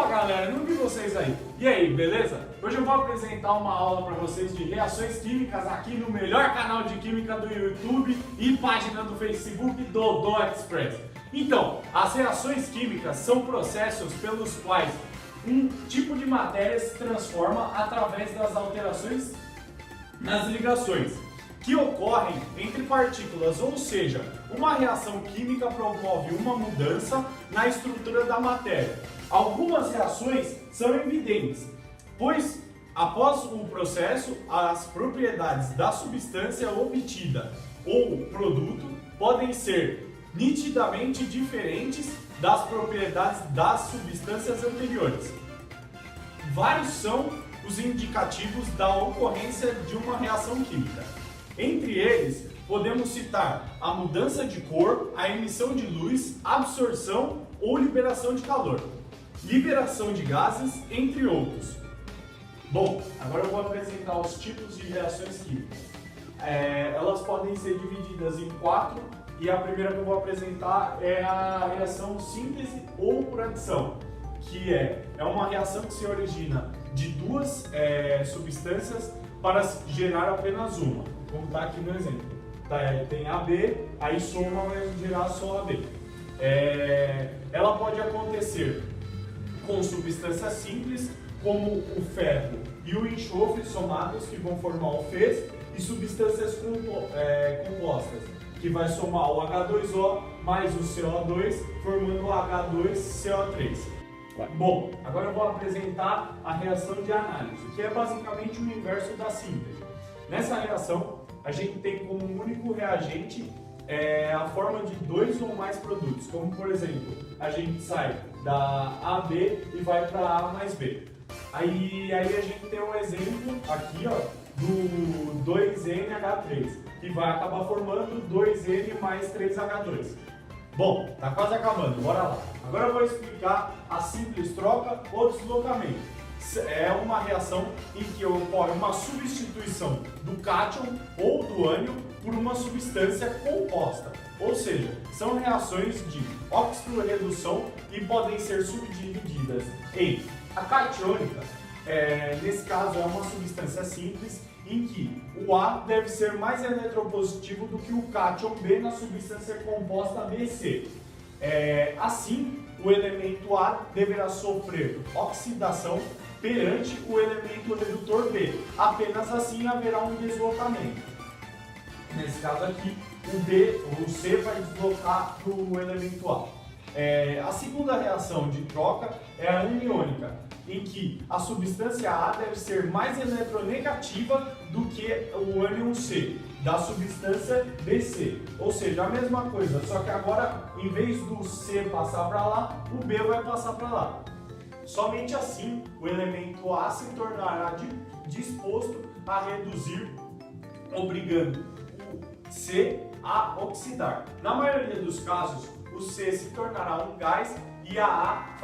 Opa galera, não vi vocês aí. E aí, beleza? Hoje eu vou apresentar uma aula para vocês de reações químicas aqui no melhor canal de química do YouTube e página do Facebook do Express. Então, as reações químicas são processos pelos quais um tipo de matéria se transforma através das alterações nas ligações que ocorrem entre partículas, ou seja, uma reação química promove uma mudança na estrutura da matéria. Algumas reações são evidentes, pois após o processo, as propriedades da substância obtida ou produto podem ser nitidamente diferentes das propriedades das substâncias anteriores. Vários são os indicativos da ocorrência de uma reação química. Entre eles, podemos citar a mudança de cor, a emissão de luz, absorção ou liberação de calor, liberação de gases, entre outros. Bom, agora eu vou apresentar os tipos de reações químicas. Elas podem ser divididas em 4 e a primeira que eu vou apresentar é a reação síntese ou por adição, que é uma reação que se origina de duas substâncias para gerar apenas uma. Vamos dar aqui no exemplo. Tem AB, aí soma vai gerar só AB. Ela pode acontecer com substâncias simples, como o ferro e o enxofre somados, que vão formar o Fez, e substâncias compostas, que vai somar o H2O mais o CO2, formando o H2CO3. Bom, agora eu vou apresentar a reação de análise, que é basicamente o inverso da síntese. Nessa reação, a gente tem como único reagente a forma de 2 ou mais produtos, como por exemplo, a gente sai da AB e vai para A mais B. Aí a gente tem um exemplo aqui, ó, do 2NH3, que vai acabar formando 2N mais 3H2. Bom, tá quase acabando, bora lá. Agora eu vou explicar a simples troca ou deslocamento. É uma reação em que ocorre uma substituição do cátion ou do ânion por uma substância composta. Ou seja, são reações de oxidorredução e podem ser subdivididas em a catiônica. Nesse caso é uma substância simples em que o A deve ser mais eletropositivo do que o cátion B na substância composta BC. Assim, o elemento A deverá sofrer oxidação perante o elemento redutor B. Apenas assim haverá um deslocamento. Nesse caso aqui, o C vai deslocar para o elemento A. A segunda reação de troca é a aniônica, em que a substância A deve ser mais eletronegativa do que o ânion C da substância BC. Ou seja, a mesma coisa, só que agora, em vez do C passar para lá, o B vai passar para lá. Somente assim, o elemento A se tornará disposto a reduzir, obrigando o C a oxidar. Na maioria dos casos, o C se tornará um gás e a A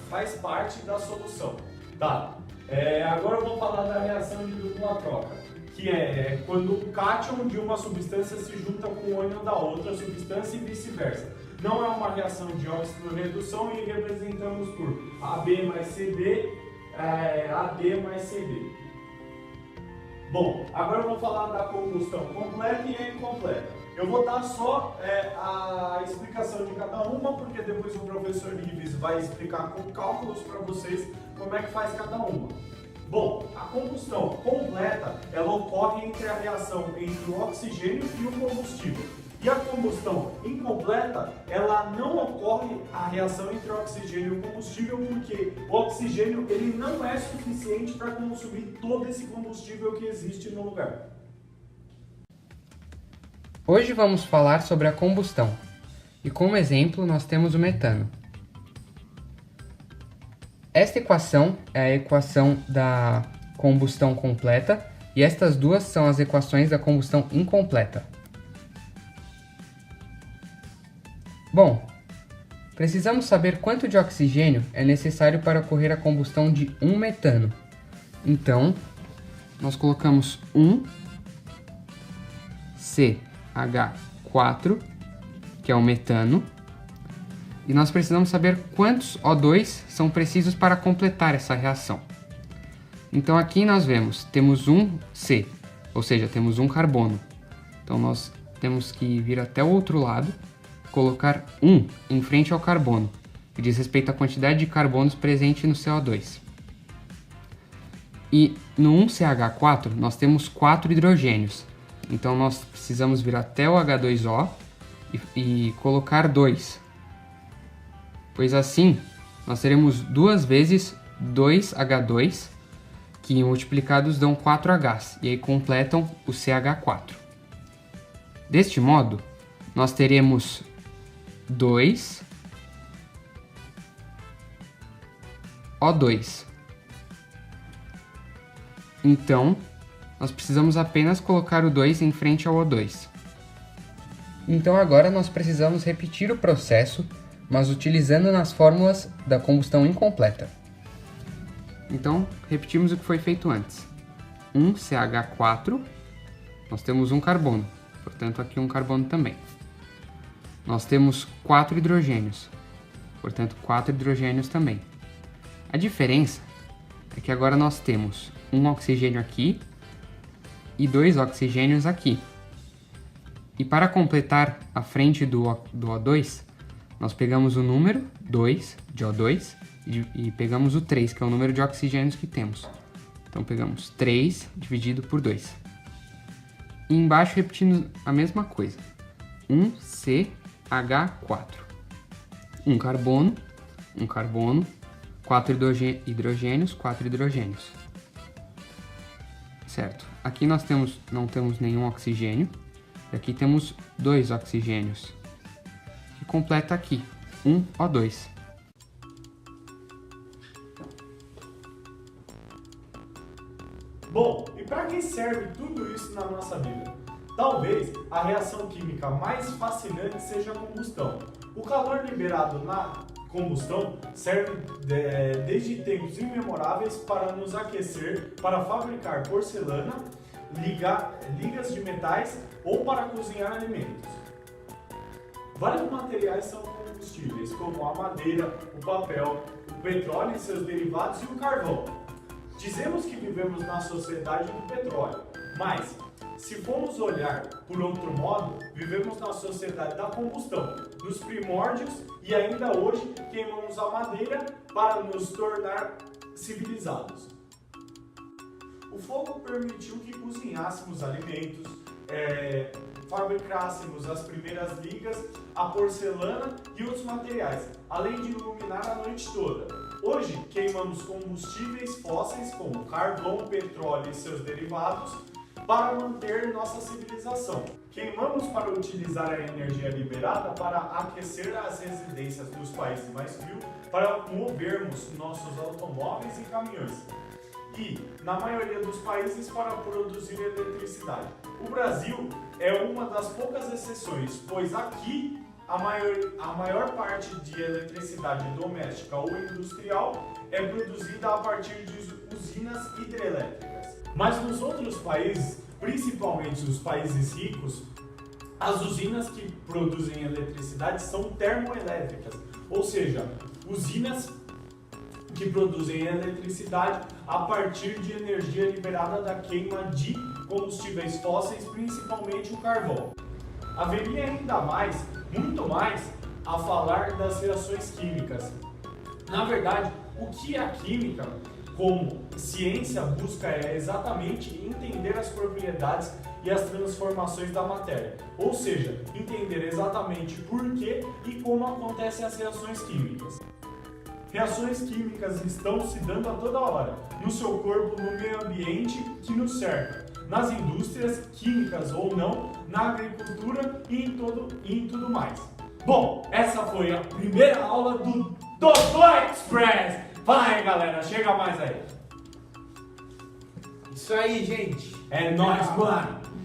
faz parte da solução. Agora eu vou falar da reação de dupla troca, que é quando o cátion de uma substância se junta com o ânion da outra substância e vice-versa. Não é uma reação de oxidorredução e representamos por AB mais CD, AD mais CD. Bom, agora eu vou falar da combustão completa e incompleta. Eu vou dar só a explicação de cada uma, porque depois o professor Ives vai explicar com cálculos para vocês como é que faz cada uma. Bom, a combustão completa, ela ocorre entre a reação entre o oxigênio e o combustível. E a combustão incompleta, ela não ocorre a reação entre o oxigênio e o combustível, porque o oxigênio ele não é suficiente para consumir todo esse combustível que existe no lugar. Hoje vamos falar sobre a combustão, e como exemplo nós temos o metano. Esta equação é a equação da combustão completa, e estas duas são as equações da combustão incompleta. Bom, precisamos saber quanto de oxigênio é necessário para ocorrer a combustão de um metano. Então, nós colocamos 1 CH4, que é o metano, E nós precisamos saber quantos O2 são precisos para completar essa reação. Então aqui nós temos um C, ou seja, temos um carbono. Então nós temos que vir até o outro lado, colocar 1 em frente ao carbono, que diz respeito à quantidade de carbonos presente no CO2. E no 1CH4 nós temos 4 hidrogênios. Então nós precisamos vir até o H2O e colocar 2. Pois assim nós teremos 2 vezes 2H2, que multiplicados dão 4Hs, e aí completam o CH4. Deste modo, nós teremos 2 O2. Então, nós precisamos apenas colocar o 2 em frente ao O2. Então agora nós precisamos repetir o processo, mas utilizando nas fórmulas da combustão incompleta. Então, repetimos o que foi feito antes. 1CH4, nós temos um carbono, portanto aqui um carbono também. Nós temos 4 hidrogênios, portanto 4 hidrogênios também. A diferença é que agora nós temos um oxigênio aqui e 2 oxigênios aqui. E para completar a frente do O2, nós pegamos o número 2 de O2 e pegamos o 3, que é o número de oxigênios que temos. Então pegamos 3 dividido por 2. E embaixo repetindo a mesma coisa. 1CH4. Um carbono, 4 hidrogênios, 4 hidrogênios. Certo. Aqui nós não temos nenhum oxigênio. E aqui temos 2 oxigênios. Que completa aqui, 1 O2. Bom, e para que serve tudo isso na nossa vida? Talvez a reação química mais fascinante seja a combustão. O calor liberado na combustão serve desde tempos imemoráveis para nos aquecer, para fabricar porcelana, ligas de metais ou para cozinhar alimentos. Vários materiais são combustíveis, como a madeira, o papel, o petróleo e seus derivados e o carvão. Dizemos que vivemos na sociedade do petróleo, mas se formos olhar por outro modo, vivemos na sociedade da combustão, nos primórdios, e ainda hoje queimamos a madeira para nos tornar civilizados. O fogo permitiu que cozinhássemos alimentos, fabricássemos as primeiras ligas, a porcelana e outros materiais, além de iluminar a noite toda. Hoje queimamos combustíveis fósseis como carvão, petróleo e seus derivados para manter nossa civilização. Queimamos para utilizar a energia liberada para aquecer as residências dos países mais frios, para movermos nossos automóveis e caminhões. E, na maioria dos países, para produzir eletricidade. O Brasil é uma das poucas exceções, pois aqui a maior parte de eletricidade doméstica ou industrial é produzida a partir de usinas hidrelétricas. Mas nos outros países, principalmente os países ricos, as usinas que produzem eletricidade são termoelétricas, ou seja, usinas que produzem eletricidade a partir de energia liberada da queima de combustíveis fósseis, principalmente o carvão. Haveria ainda muito mais, a falar das reações químicas. Na verdade, o que a química, como ciência, busca é exatamente entender as propriedades e as transformações da matéria, ou seja, entender exatamente por que e como acontecem as reações químicas. Reações químicas estão se dando a toda hora, no seu corpo, no meio ambiente que nos cerca, nas indústrias, químicas ou não, na agricultura e em tudo mais. Bom, essa foi a primeira aula do Dodô Express. Fala aí, galera, chega mais aí. Isso aí, gente. É nóis, mano.